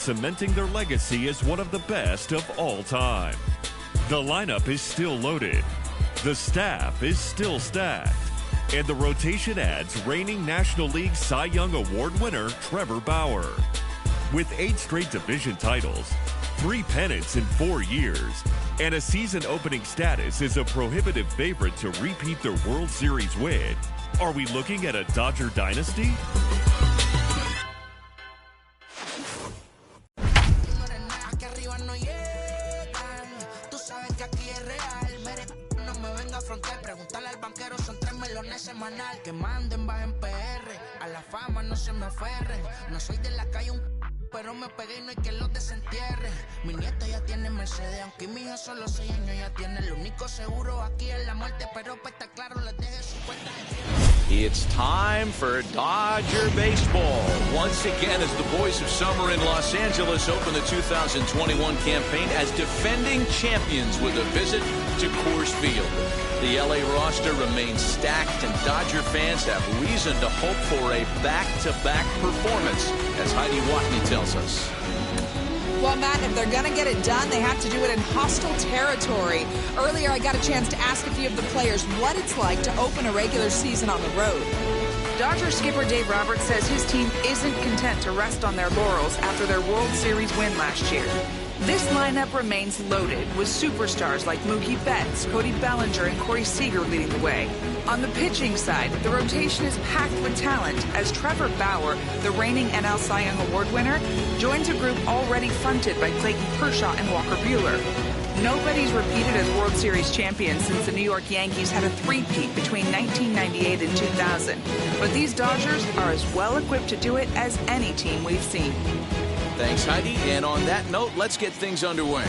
cementing their legacy as one of the best of all time. The lineup is still loaded, the staff is still stacked, and the rotation adds reigning National League Cy Young Award winner Trevor Bauer. With 8 straight division titles, 3 pennants in 4 years, and a season-opening status as a prohibitive favorite to repeat their World Series win, are we looking at a Dodger dynasty? Semanal que manden bajen PR, a la fama no se me aferren, no soy de la calle pero me pegué y no hay que los desentierre. Mi nieta ya tiene Mercedes, aunque mi hija solo 6 años ya tiene. Lo único seguro aquí es la muerte, pero para estar claro les deje 50 de. It's time for Dodger baseball. Once again, as the boys of summer in Los Angeles open the 2021 campaign as defending champions with a visit to Coors Field. The LA roster remains stacked, and Dodger fans have reason to hope for a back-to-back performance, as Heidi Watney tells us. Well, Matt, if they're going to get it done, they have to do it in hostile territory. Earlier, I got a chance to ask a few of the players what it's like to open a regular season on the road. Dodger skipper Dave Roberts says his team isn't content to rest on their laurels after their World Series win last year. This lineup remains loaded, with superstars like Mookie Betts, Cody Bellinger, and Corey Seager leading the way. On the pitching side, the rotation is packed with talent as Trevor Bauer, the reigning NL Cy Young Award winner, joins a group already fronted by Clayton Kershaw and Walker Buehler. Nobody's repeated as World Series champions since the New York Yankees had a three-peat between 1998 and 2000. But these Dodgers are as well equipped to do it as any team we've seen. Thanks, Heidi. And on that note, let's get things underway.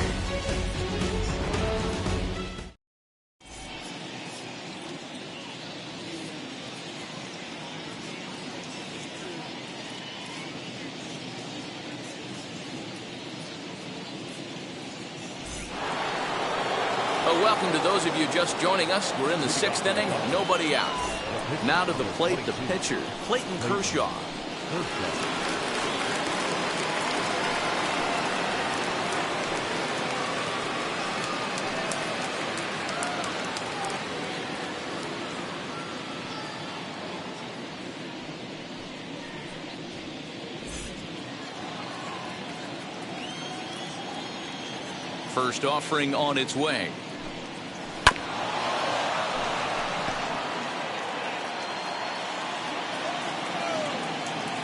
Welcome to those of you just joining us. We're in the 6th inning, nobody out. Now to the plate, the pitcher, Clayton Kershaw. First offering on its way.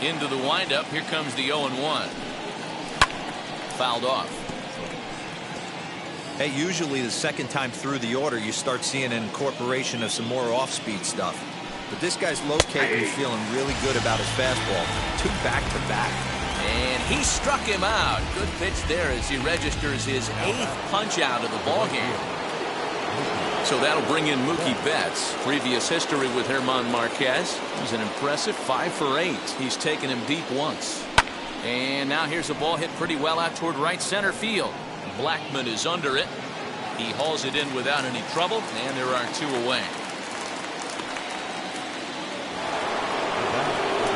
Into the windup. Here comes the 0-1. Fouled off. Hey, usually the second time through the order you start seeing an incorporation of some more off-speed stuff. But this guy's located and feeling really good about his fastball. 2 back-to-back. And he struck him out. Good pitch there as he registers his 8th punch out of the ballgame. So that'll bring in Mookie Betts. Previous history with German Marquez. He's an impressive 5 for 8. He's taken him deep once. And now here's a ball hit pretty well out toward right center field. Blackman is under it. He hauls it in without any trouble, and there are 2 away.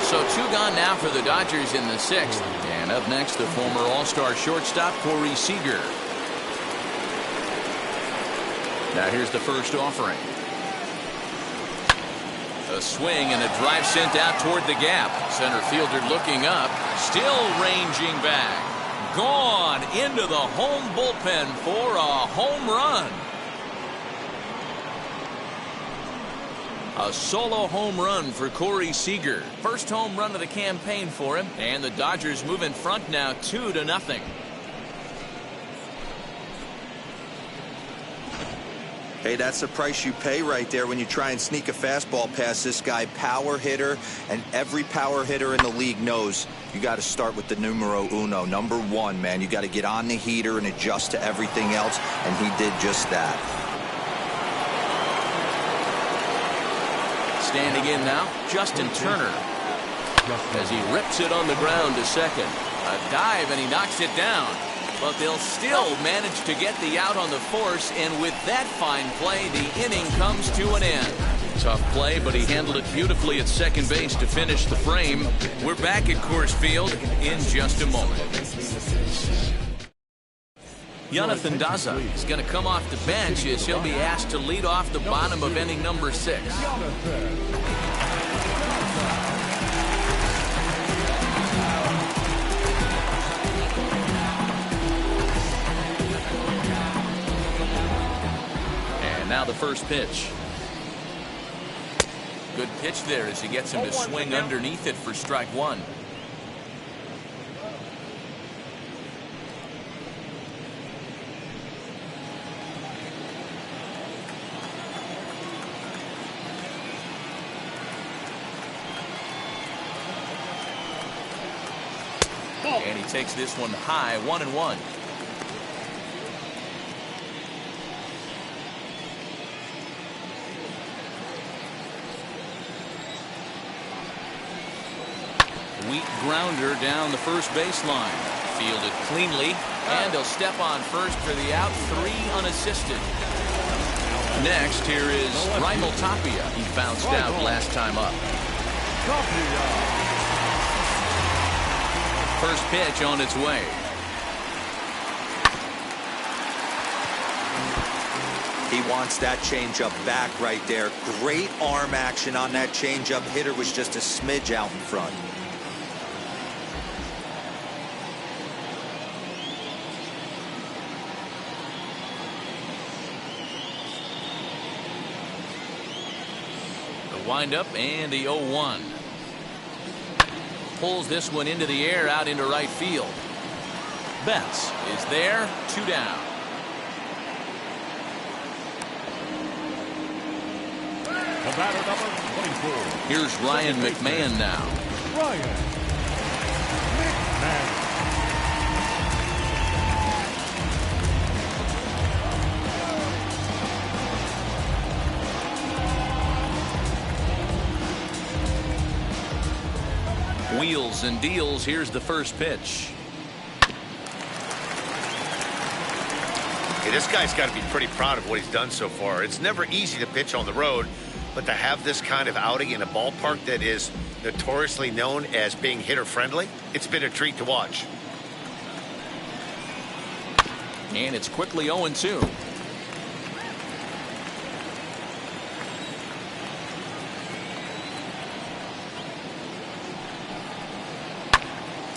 So 2 gone now for the Dodgers in the 6th. And up next, the former All-Star shortstop, Corey Seager. Now here's the first offering. A swing and a drive sent out toward the gap. Center fielder looking up, still ranging back. Gone into the home bullpen for a home run. A solo home run for Corey Seager. First home run of the campaign for him, and the Dodgers move in front now 2-0. Hey, that's the price you pay right there when you try and sneak a fastball past this guy. Power hitter, and every power hitter in the league knows you got to start with the numero uno, number 1, man. You got to get on the heater and adjust to everything else, and he did just that. Standing in now, Justin Turner. As he rips it on the ground to second. A dive, and he knocks it down. But they'll still manage to get the out on the force, and with that fine play, the inning comes to an end. Tough play, but he handled it beautifully at second base to finish the frame. We're back at Coors Field in just a moment. Jonathan Daza is going to come off the bench as he'll be asked to lead off the bottom of inning number 6. And now the first pitch. Good pitch there as he gets him to swing underneath it for strike 1. And he takes this one high, 1-1. Weak grounder down the first baseline. Fielded cleanly, and he'll step on first for the out, 3 unassisted. Next, here is Raimel Tapia. He bounced out last time up. First pitch on its way. He wants that changeup back right there. Great arm action on that changeup. Hitter was just a smidge out in front. The windup and the 0-1. Pulls this one into the air out into right field. Betts is there, 2 down. The batter number 24. Here's Ryan McMahon now. Ryan McMahon. Wheels and deals. Here's the first pitch. Hey, this guy's got to be pretty proud of what he's done so far. It's never easy to pitch on the road, but to have this kind of outing in a ballpark that is notoriously known as being hitter friendly, it's been a treat to watch. And it's quickly 0-2.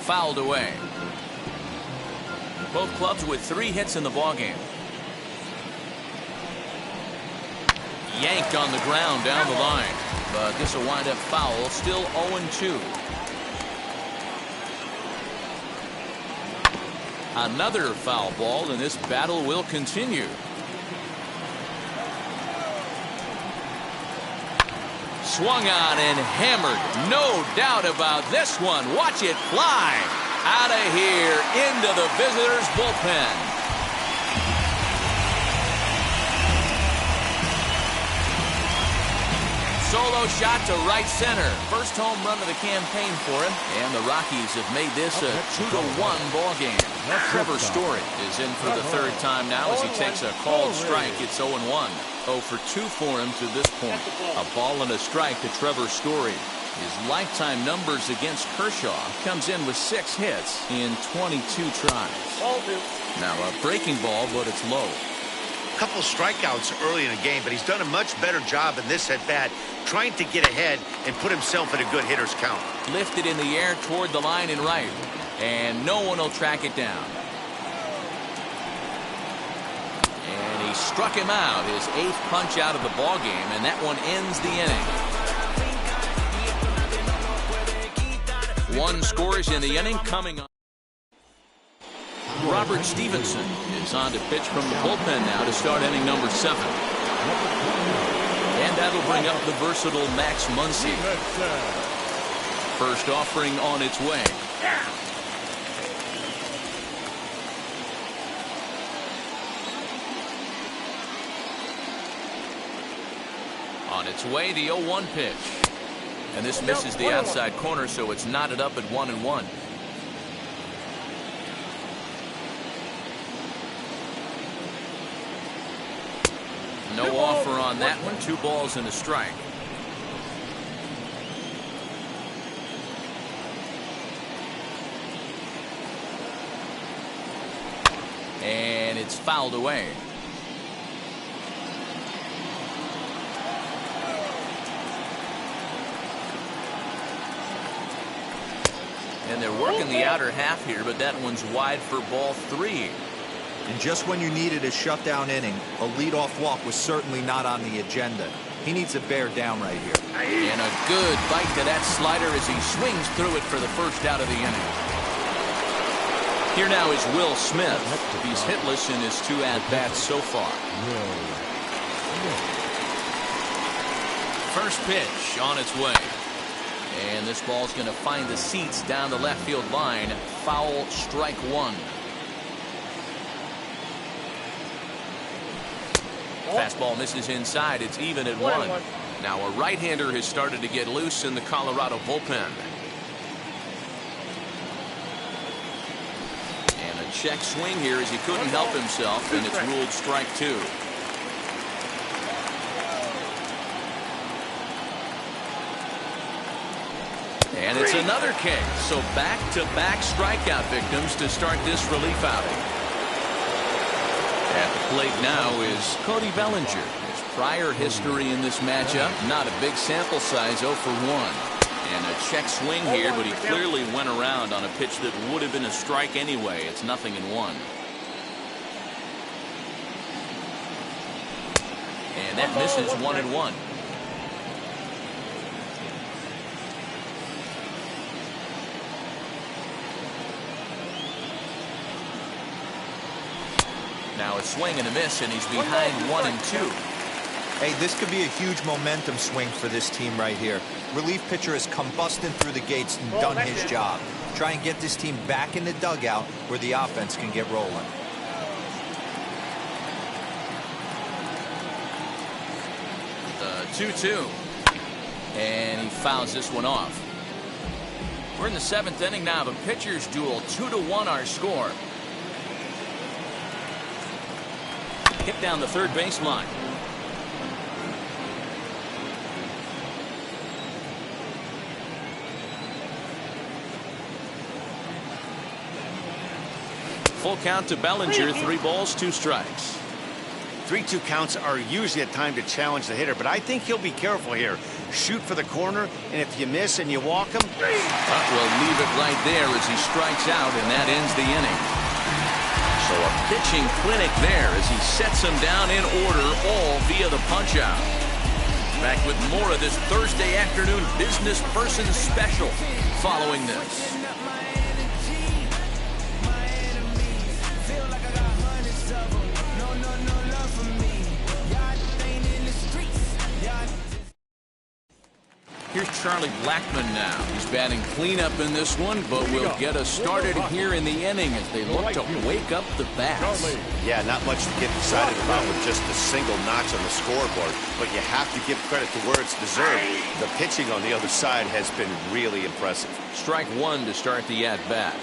Fouled away. Both clubs with 3 hits in the ballgame. Yanked on the ground down the line, but this will wind up foul. Still 0-2. Another foul ball, and this battle will continue. Swung on and hammered. No doubt about this one. Watch it fly out of here into the visitors' bullpen. Solo shot to right center. First home run of the campaign for him. And the Rockies have made this a 2-1 ball game. Trevor Story is in for the 3rd time now as he takes a called strike. It's 0-1. 0 for 2 for him to this point. A ball and a strike to Trevor Story. His lifetime numbers against Kershaw comes in with 6 hits in 22 tries. Now a breaking ball, but it's low. A couple strikeouts early in the game, but he's done a much better job in this at-bat trying to get ahead and put himself in a good hitter's count. Lifted in the air toward the line and right, and no one will track it down. And he struck him out, his 8th punch out of the ball game, and that one ends the inning. 1 scores in the inning. Coming on. Robert Stevenson is on to pitch from the bullpen now to start inning number 7. And that'll bring up the versatile Max Muncy. First offering on its way. On its way, the 0-1 pitch. And this misses the outside corner, so it's knotted up at 1-1. No offer on that one. 2 balls and a strike. And it's fouled away. And they're working the outer half here, but that one's wide for ball 3. And just when you needed a shutdown inning, a leadoff walk was certainly not on the agenda. He needs to bear down right here. And a good bite to that slider as he swings through it for the first out of the inning. Here now is Will Smith. He's hitless in his 2 at-bats so far. First pitch on its way. And this ball's going to find the seats down the left field line. Foul, strike 1. Fastball misses inside. It's even at 1. Now a right-hander has started to get loose in the Colorado bullpen. And a check swing here as he couldn't help himself, and it's ruled strike 2. And it's another K. So back-to-back strikeout victims to start this relief outing. At the plate now is Cody Bellinger. His prior history in this matchup, not a big sample size, 0 for 1. And a check swing here, but he clearly went around on a pitch that would have been a strike anyway. It's 0-1. And that misses 1-1. Now a swing and a miss, and he's behind 1-2. Hey, this could be a huge momentum swing for this team right here. Relief pitcher has come busting through the gates and done his job. Try and get this team back in the dugout where the offense can get rolling. The 2-2. And he fouls this one off. We're in the 7th inning now. The pitchers duel. 2-1 our score. Hit down the third baseline. Full count to Bellinger. 3 balls, 2 strikes. 3-2 counts are usually a time to challenge the hitter, but I think he'll be careful here. Shoot for the corner, and if you miss and you walk him, we'll leave it right there as he strikes out, and that ends the inning. So a pitching clinic there as he sets them down in order, all via the punch-out. Back with more of this Thursday afternoon business person special following this. Here's Charlie Blackmon now. He's batting cleanup in this one, but will get us started here in the inning as they look to wake up the bats. Yeah, not much to get excited about with just a single notch on the scoreboard, but you have to give credit to where it's deserved. The pitching on the other side has been really impressive. Strike 1 to start the at-bat.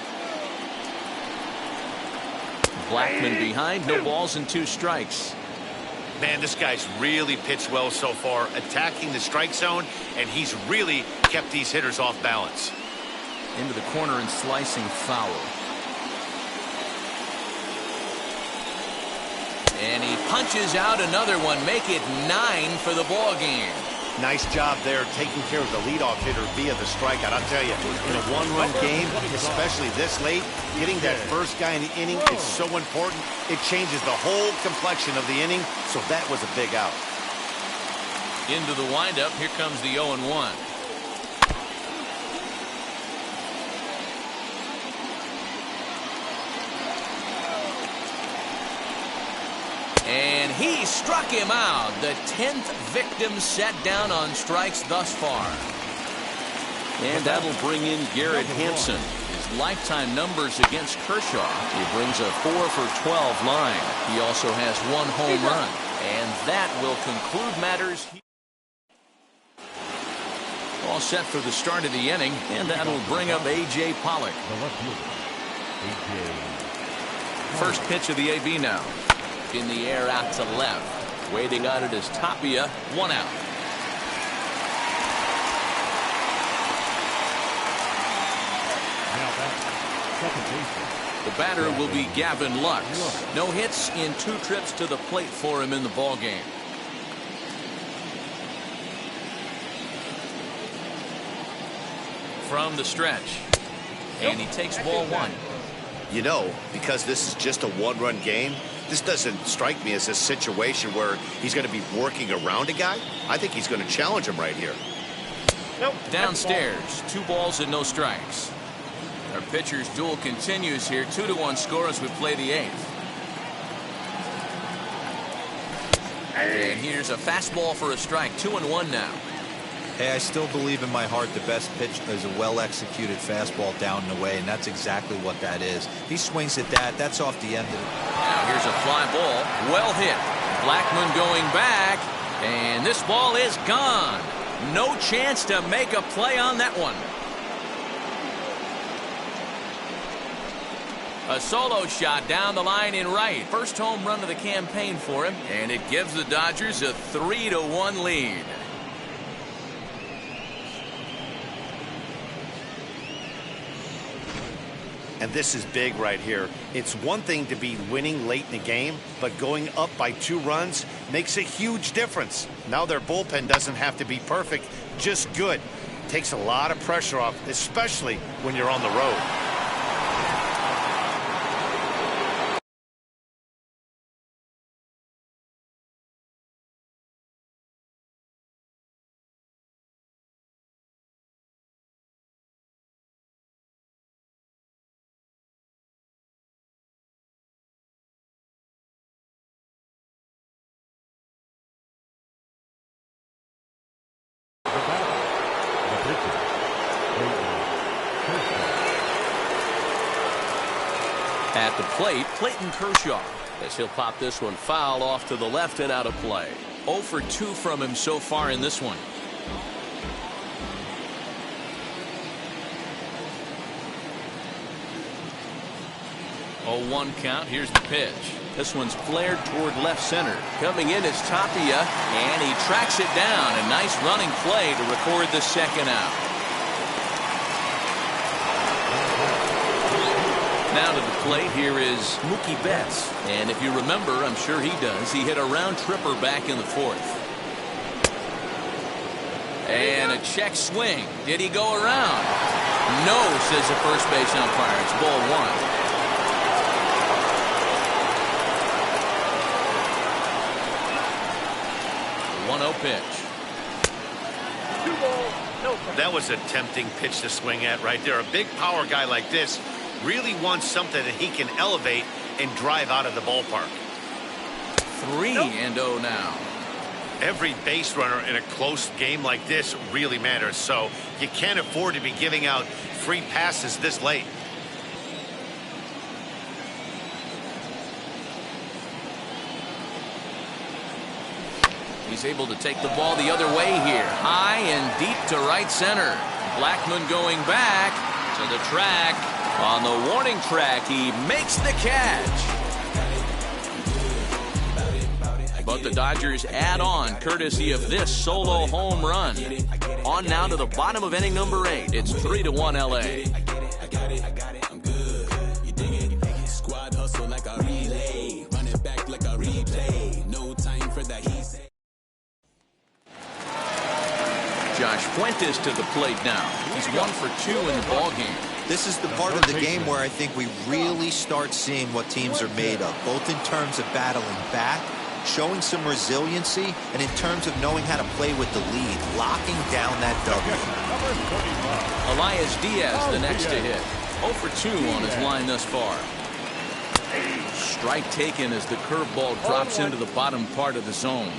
Blackmon behind, no balls and 2 strikes. Man, this guy's really pitched well so far, attacking the strike zone, and he's really kept these hitters off balance. Into the corner and slicing foul. And he punches out another one, make it 9 for the ball game. Nice job there taking care of the leadoff hitter via the strikeout. I'll tell you, in a 1-run game, especially this late, getting that first guy in the inning is so important. It changes the whole complexion of the inning, so that was a big out. Into the windup, here comes the 0-1. And he struck him out. The 10th victim set down on strikes thus far. And that'll bring in Garrett Hampson. His lifetime numbers against Kershaw. He brings a 4 for 12 line. He also has 1 home run. And that will conclude matters. All set for the start of the inning. And that'll bring up A.J. Pollock. First pitch of the AB now. In the air out to left. Waiting on it is Tapia. 1 out. Now back, second baseman, The batter will be Gavin Lux. No hits in 2 trips to the plate for him in the ballgame. From the stretch. And he takes ball 1. You know, because this is just a 1-run game, this doesn't strike me as a situation where he's going to be working around a guy. I think he's going to challenge him right here. Downstairs, 2 balls and no strikes. Our pitcher's duel continues here. 2-1 score as we play the 8th. And here's a fastball for a strike. 2-1 now. Hey, I still believe in my heart the best pitch is a well-executed fastball down and away, and that's exactly what that is. He swings at that. That's off the end of it. Now here's a fly ball. Well hit. Blackman going back. And this ball is gone. No chance to make a play on that one. A solo shot down the line in right. First home run of the campaign for him. And it gives the Dodgers a 3-1 lead. And this is big right here. It's one thing to be winning late in the game, but going up by 2 runs makes a huge difference. Now their bullpen doesn't have to be perfect, just good. Takes a lot of pressure off, especially when you're on the road. At the plate, Clayton Kershaw, as he'll pop this one foul off to the left and out of play. 0 for 2 from him so far in this one. Oh, 1 count. Here's the pitch. This one's flared toward left center. Coming in is Tapia, and he tracks it down. A nice running play to record the second out. Now to the plate, here is Mookie Betts. And if you remember, I'm sure he does, he hit a round tripper back in the 4th. And a check swing. Did he go around? No, says the first base umpire. It's ball 1. 1-0 pitch. That was a tempting pitch to swing at right there. A big power guy like this really wants something that he can elevate and drive out of the ballpark. 3-0 now. Every base runner in a close game like this really matters, so you can't afford to be giving out free passes this late. He's able to take the ball the other way here. High and deep to right center. Blackman going back to the track. On the warning track, he makes the catch. But the Dodgers add on courtesy of this solo home run. On now to the bottom of inning number 8. It's 3-1 LA. Squad hustle like a relay. Run it back like a replay. No time for that. Josh Fuentes to the plate now. He's 1 for 2 in the ballgame. This is the part of the game where I think we really start seeing what teams are made of, both in terms of battling back, showing some resiliency, and in terms of knowing how to play with the lead, locking down that W. Elias Diaz, the next to hit. 0 for 2 on his line thus far. Strike taken as the curveball drops into the bottom part of the zone.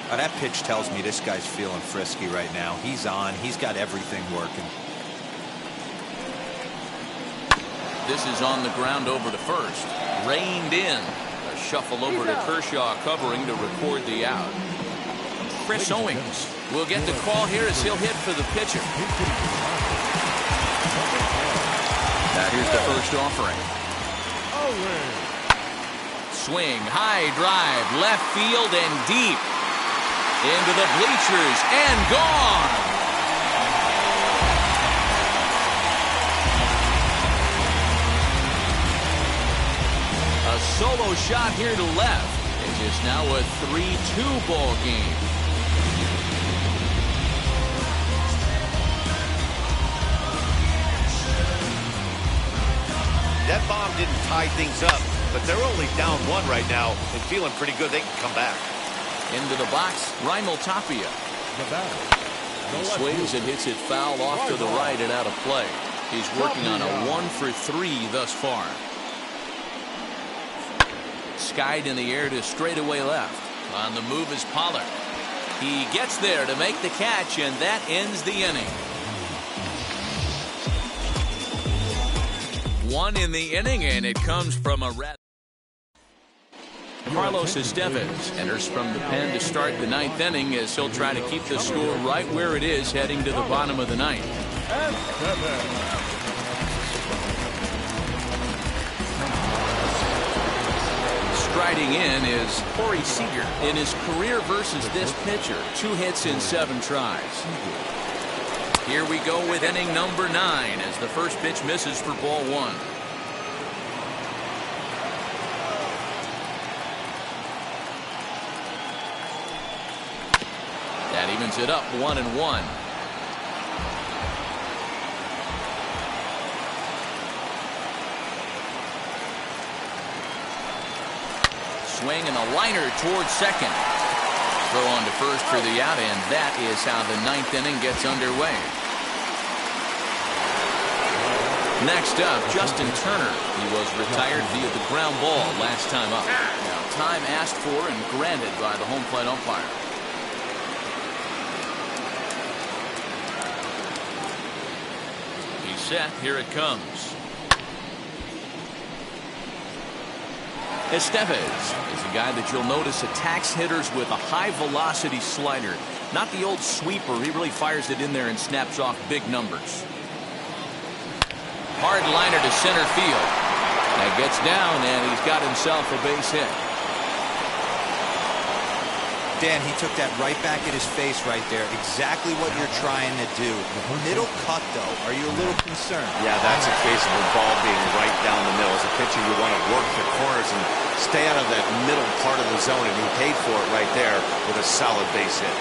That pitch tells me this guy's feeling frisky right now. He's on. He's got everything working. This is on the ground over to first. Reined in. A shuffle over to Kershaw covering to record the out. Chris Owings will get the call here as he'll hit for the pitcher. Now here's the first offering. Swing, high drive, left field and deep. Into the bleachers and gone. a solo shot here to left. It's now a 3-2 ball game. That bomb didn't tie things up, but they're only down 1 right now and feeling pretty good they can come back. Into the box, Raimel Tapia. He swings and hits it foul off to the right and out of play. He's working on a 1 for 3 thus far. Skied in the air to straightaway left. On the move is Pollard. He gets there to make the catch, and that ends the inning. 1 in the inning, and it comes from a red. Carlos Estevez enters from the pen to start the 9th inning as he'll try to keep the score right where it is heading to the bottom of the 9th. Striding in is Corey Seager. In his career versus this pitcher, 2 hits in 7 tries. Here we go with inning number 9 as the first pitch misses for ball 1. That evens it up 1-1. Swing and a liner towards second. Throw on to first for the out, and that is how the 9th inning gets underway. Next up, Justin Turner. He was retired via the ground ball last time up. Now, time asked for and granted by the home plate umpire. He's set. Here it comes. Estevez is a guy that you'll notice attacks hitters with a high-velocity slider. Not the old sweeper. He really fires it in there and snaps off big numbers. Hard liner to center field. That gets down, and he's got himself a base hit. Dan, he took that right back at his face right there. Exactly what you're trying to do. Middle cut, though. Are you a little concerned? Yeah, that's a case of the ball being right down the middle. As a pitcher, you want to work the corners and stay out of that middle part of the zone, and he paid for it right there with a solid base hit.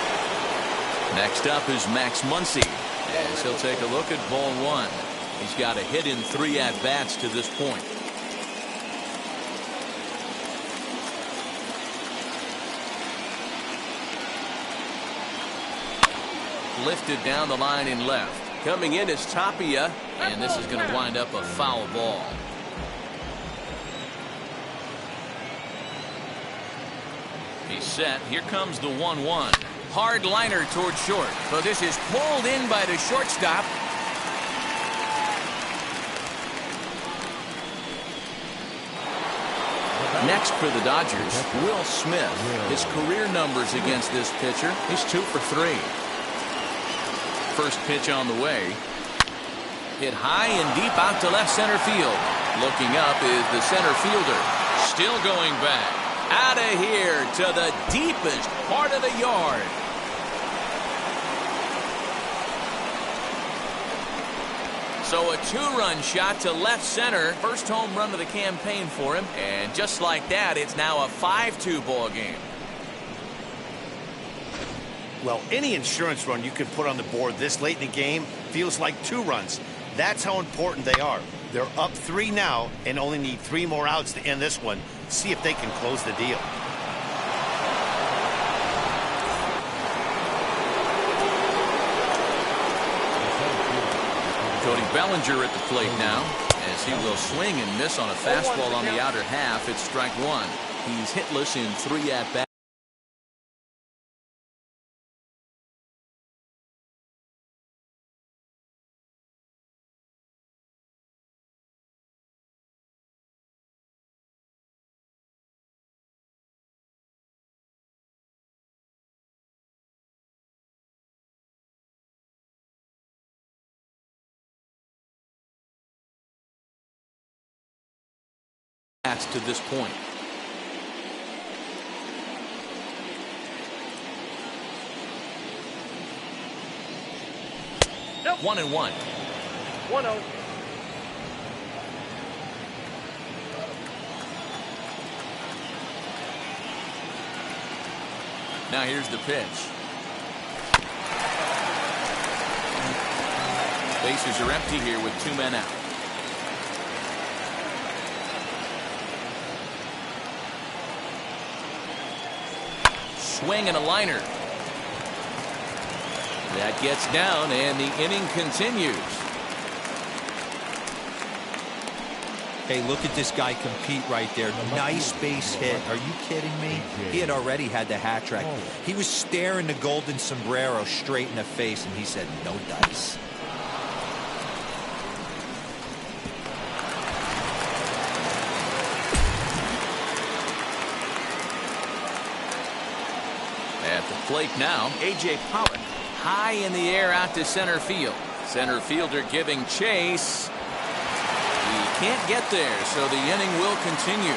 Next up is Max Muncy, as he'll take a look at ball 1. He's got a hit in 3 at-bats to this point. Lifted down the line in left. Coming in is Tapia, and this is going to wind up a foul ball. He's set. Here comes the 1-1. Hard liner towards short, but this is pulled in by the shortstop. Next for the Dodgers, Will Smith. His career numbers against this pitcher, he's 2 for 3. First pitch on the way. Hit high and deep out to left center field. Looking up is the center fielder. Still going back. Out of here to the deepest part of the yard. So a 2-run shot to left center. First home run of the campaign for him. And just like that, it's now a 5-2 ball game. Well, any insurance run you can put on the board this late in the game feels like 2 runs. That's how important they are. They're up 3 now and only need 3 more outs to end this one. See if they can close the deal. Cody Bellinger at the plate now, as he will swing and miss on a fastball on the outer half. It's strike 1. He's hitless in 3 at-bats. To this point. Nope. 1-1. 1-0. Now here's the pitch. Bases are empty here with 2 men out. Swing and a liner. That gets down, and the inning continues. Hey, look at this guy compete right there. Nice base hit. Are you kidding me? He had already had the hat trick. He was staring the golden sombrero straight in the face, and he said, no dice. At the plate now, A.J. Pollock. High in the air out to center field. Center fielder giving chase. He can't get there, so the inning will continue.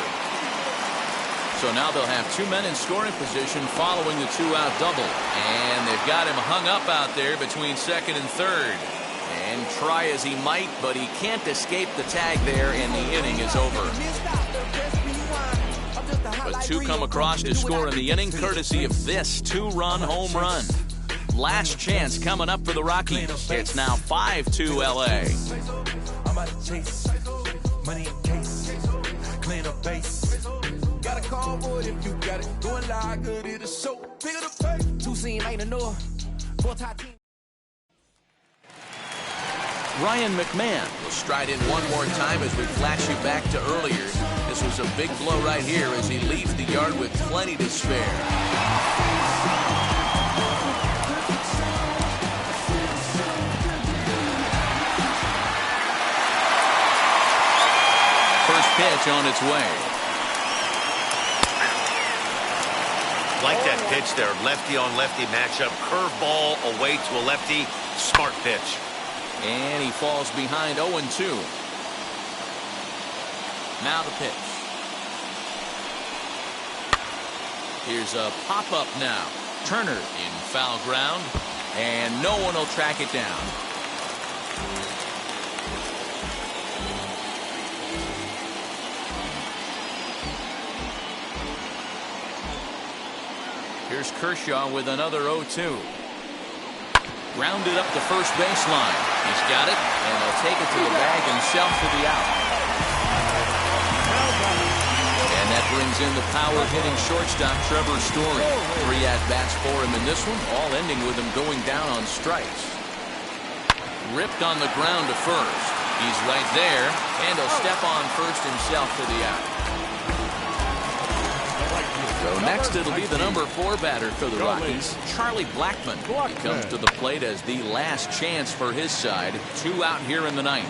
So now they'll have 2 men in scoring position following the 2-out double. And they've got him hung up out there between second and third. And try as he might, but he can't escape the tag there, and the inning is over. But 2 come across to score in the inning, courtesy of this 2-run home run. Last chance coming up for the Rockies. It's now 5-2 LA. Money in case, clean up base. Got a call boy if you got it. Going live good it is so big of the pay. 2 scene ain't enough. 4 top team. Ryan McMahon will stride in one more time as we flash you back to earlier. This was a big blow right here as he leaves the yard with plenty to spare. First pitch on its way. Like that pitch there, lefty on lefty matchup, curveball away to a lefty, smart pitch. And he falls behind 0-2. Now the pitch. Here's a pop-up now. Turner in foul ground, and no one will track it down. Here's Kershaw with another 0-2. Grounded up the first baseline. He's got it, and he'll take it to the bag himself for the out. And that brings in the power-hitting shortstop Trevor Story. 3 at-bats for him in this one, all ending with him going down on strikes. Ripped on the ground to first. He's right there, and he'll step on first himself for the out. So next it'll be the number 4 batter for the Rockies, Charlie Blackmon. He comes to the plate as the last chance for his side. 2 out here in the 9th.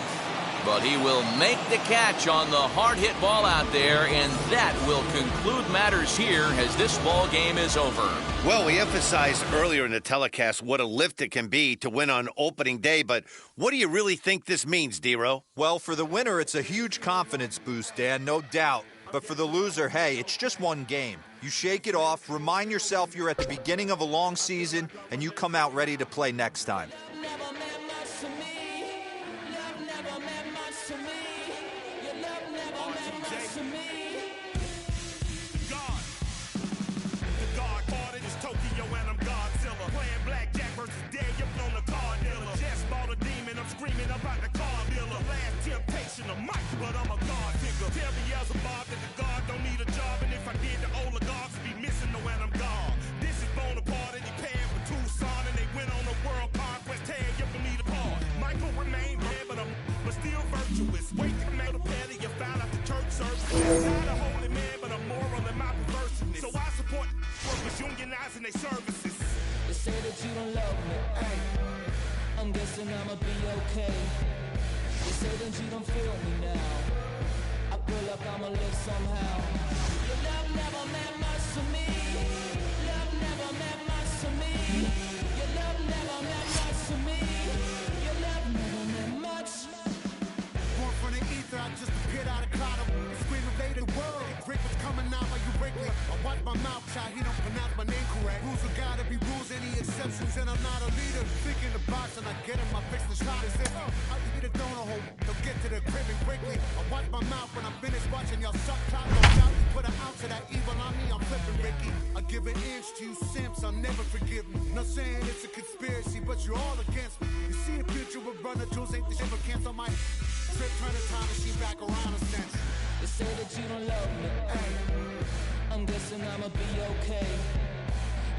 But he will make the catch on the hard-hit ball out there, and that will conclude matters here as this ball game is over. Well, we emphasized earlier in the telecast what a lift it can be to win on opening day, but what do you really think this means, D-Row? Well, for the winner, it's a huge confidence boost, Dan, no doubt. But for the loser, hey, it's just one game. You shake it off, remind yourself you're at the beginning of a long season, and you come out ready to play next time. But I'm a God digger. Tell me as a Bob that the God don't need a job, and if I did, the oligarchs would be missing the when I'm gone. This is Bonaparte and he paying for Tucson, and they went on a world conquest. Tell you for me to part. Michael remained dead, but still virtuous. Wait to come out of petty, you found out the church service. I'm not a holy man, but I'm moral in my perverseness. So I support workers unionizing their services. They say that you don't love me. Ay, I'm guessing I'ma be okay. They say that you don't feel me now. I feel like I'ma live somehow. Your love never meant much to me. Love never meant much to me. Your love never meant much to me. Your love never meant much. Born from the ether, I just appeared out of cloud. Scream invaded the world. Rick was coming out like you Wrigley. I watch my mouth shot, he don't pronounce my name correct. Rules are gotta be rules, any exceptions, and I'm not a leader. Thinking the box and I get in my fix the shot is it. I eat a donut hole, they'll get to the crib and quickly. I watch my mouth when I'm finished watching y'all suck clock. No doubt you put an ounce of that evil on me, I'm flipping Ricky. I give an inch to you simps. I'll never forgive me. Not saying it's a conspiracy, but you're all against me. You see a picture with runner Jules ain't the shit, but cancel my trip, turn the time machine back around a sense. They say that you don't love me. I'm guessing I'ma be okay.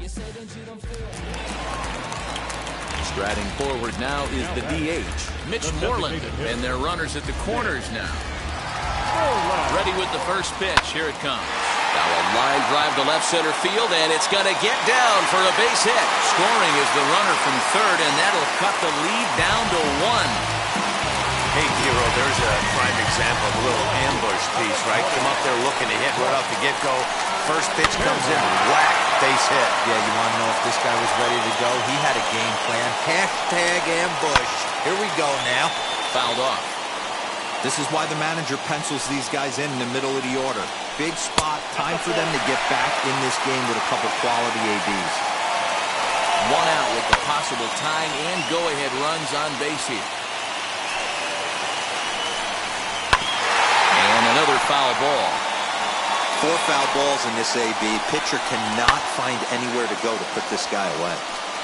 You say that you don't feel me. Striding forward now is the DH, Mitch Moreland, and their runners at the corners now. Ready with the first pitch. Here it comes. Now a line drive to left center field, and it's going to get down for a base hit. Scoring is the runner from third, and that'll cut the lead down to 1. Hey, Hero, there's a prime example of a little ambush piece, right? Come up there looking to hit right off the get-go. First pitch comes in, whack, base hit. Yeah, you want to know if this guy was ready to go? He had a game plan. Hashtag ambush. Here we go now. Fouled off. This is why the manager pencils these guys in the middle of the order. Big spot, time for them to get back in this game with a couple quality ABs. 1 out with the possible tying and go-ahead runs on base here. And another foul ball. 4 foul balls in this AB. Pitcher cannot find anywhere to go to put this guy away.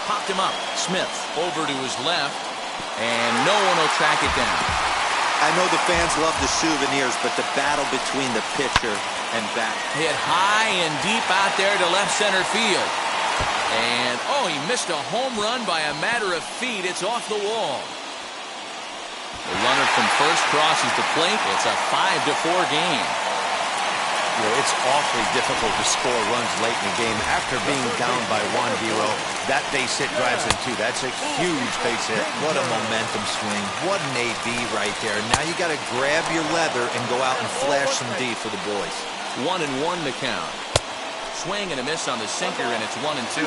Popped him up. Smith over to his left, and no one will track it down. I know the fans love the souvenirs, but the battle between the pitcher and bat. Hit high and deep out there to left center field. And, oh, he missed a home run by a matter of feet. It's off the wall. The runner from first crosses the plate. It's a 5-4 game. You know, it's awfully difficult to score runs late in the game. After being down by 1, Hero, that base hit drives in 2. That's a huge base hit. What a momentum swing. What an AB right there. Now you got to grab your leather and go out and flash some D for the boys. 1-1 to count. Swing and a miss on the sinker, and it's 1-2.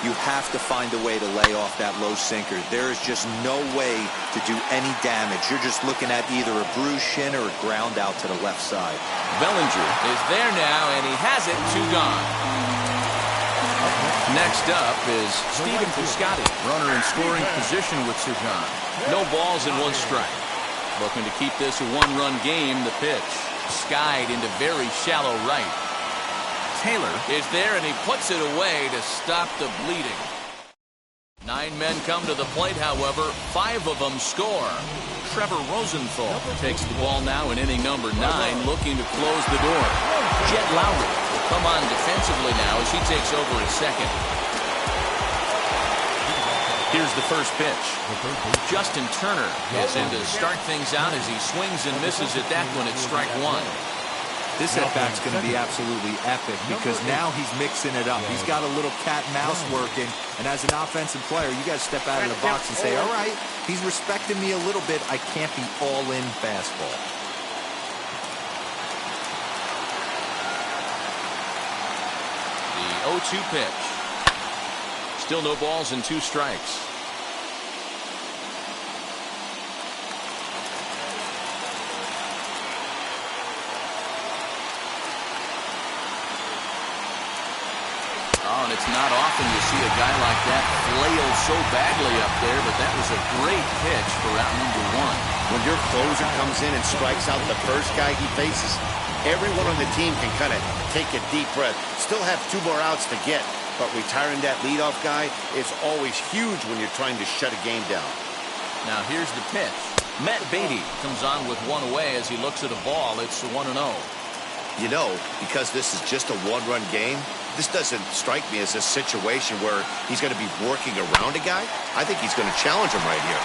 You have to find a way to lay off that low sinker. There is just no way to do any damage. You're just looking at either a bruised shin or a ground out to the left side. Bellinger is there now, and he has it. 2 gone. Next up is Stephen Piscotty, runner in scoring position with 2 gone. No balls and 1 strike. Looking to keep this a 1-run game. The pitch skied into very shallow right. Taylor is there, and he puts it away to stop the bleeding. 9 men come to the plate, however. 5 of them score. Trevor Rosenthal takes the ball now in inning number 9, looking to close the door. Jet Lowry will come on defensively now as he takes over at second. Here's the first pitch. Justin Turner is in to start things out as he swings and misses at that one at strike 1. This at-bat's going to be absolutely epic because now he's mixing it up. He's got a little cat and mouse working, and as an offensive player, you got to step out of the box and say, all right, he's respecting me a little bit. I can't be all-in fastball. The 0-2 pitch. Still no balls and 2 strikes. Oh, and it's not often you see a guy like that flail so badly up there, but that was a great pitch for out number 1. When your closer comes in and strikes out the first guy he faces, everyone on the team can kind of take a deep breath. Still have 2 more outs to get, but retiring that leadoff guy is always huge when you're trying to shut a game down. Now here's the pitch. Matt Beatty comes on with 1 away as he looks at a ball. It's 1-0. You know, because this is just a 1-run game, this doesn't strike me as a situation where he's going to be working around a guy. I think he's going to challenge him right here.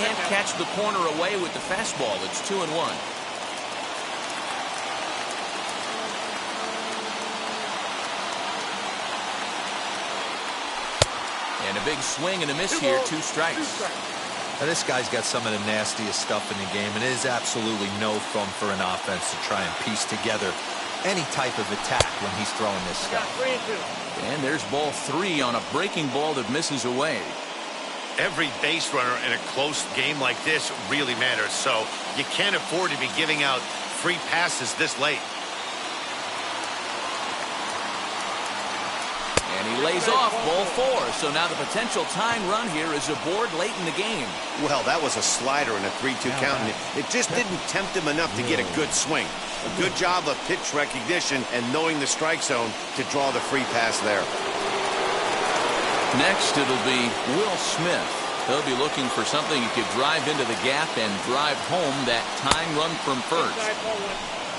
Can't catch the corner away with the fastball. It's 2-1. And a big swing and a miss here. 2 strikes. Now this guy's got some of the nastiest stuff in the game, and it is absolutely no fun for an offense to try and piece together any type of attack when he's throwing this stuff. And there's ball 3 on a breaking ball that misses away. Every base runner in a close game like this really matters, so you can't afford to be giving out free passes this late. And he Lays off ball 4. So now the potential tying run here is aboard late in the game. Well, that was a slider in a 3-2 count, and it just didn't tempt him enough to get a good swing. A good job of pitch recognition and knowing the strike zone to draw the free pass there. Next, it'll be Will Smith. He'll be looking for something he could drive into the gap and drive home that tying run from first.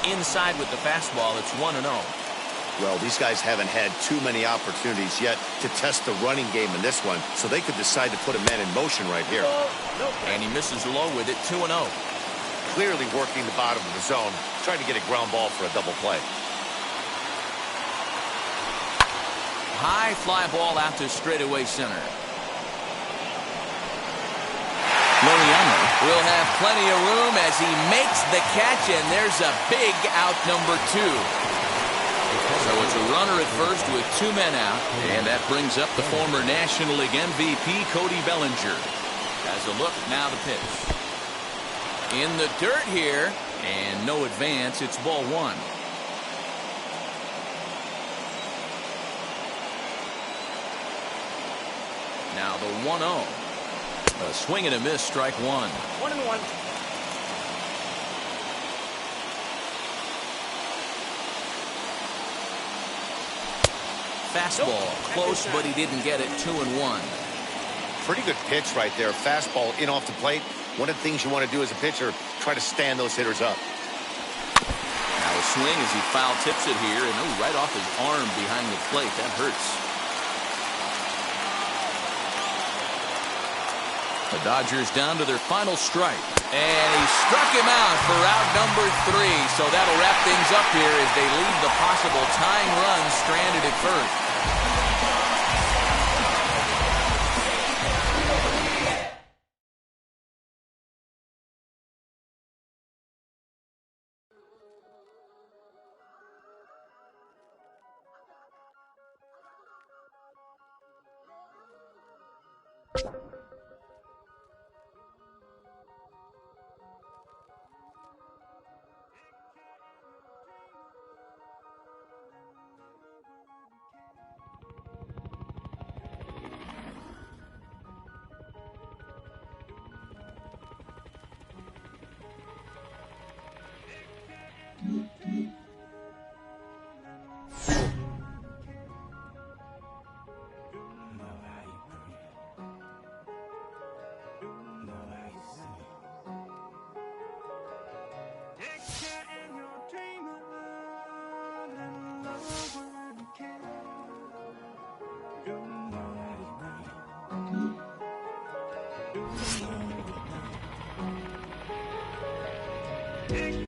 Inside with the fastball, it's 1-0. Well, these guys haven't had too many opportunities yet to test the running game in this one, so they could decide to put a man in motion right here. And he misses low with it, 2-0. Clearly working the bottom of the zone, trying to get a ground ball for a double play. High fly ball out to straightaway center. Loriano will have plenty of room as he makes the catch, and there's a big out number 2. So it's a runner at first with 2 men out, and that brings up the former National League MVP Cody Bellinger. Has a look, now the pitch. In the dirt here, and no advance. It's ball 1. Now the 1-0. A swing and a miss, strike 1. 1-1. Fastball, close, but he didn't get it. 2-1. Pretty good pitch right there. Fastball in off the plate. One of the things you want to do as a pitcher, try to stand those hitters up. Now a swing as he foul tips it here, and right off his arm behind the plate. That hurts. The Dodgers down to their final strike. And he struck him out for out number 3. So that'll wrap things up here as they leave the possible tying run stranded at first. Take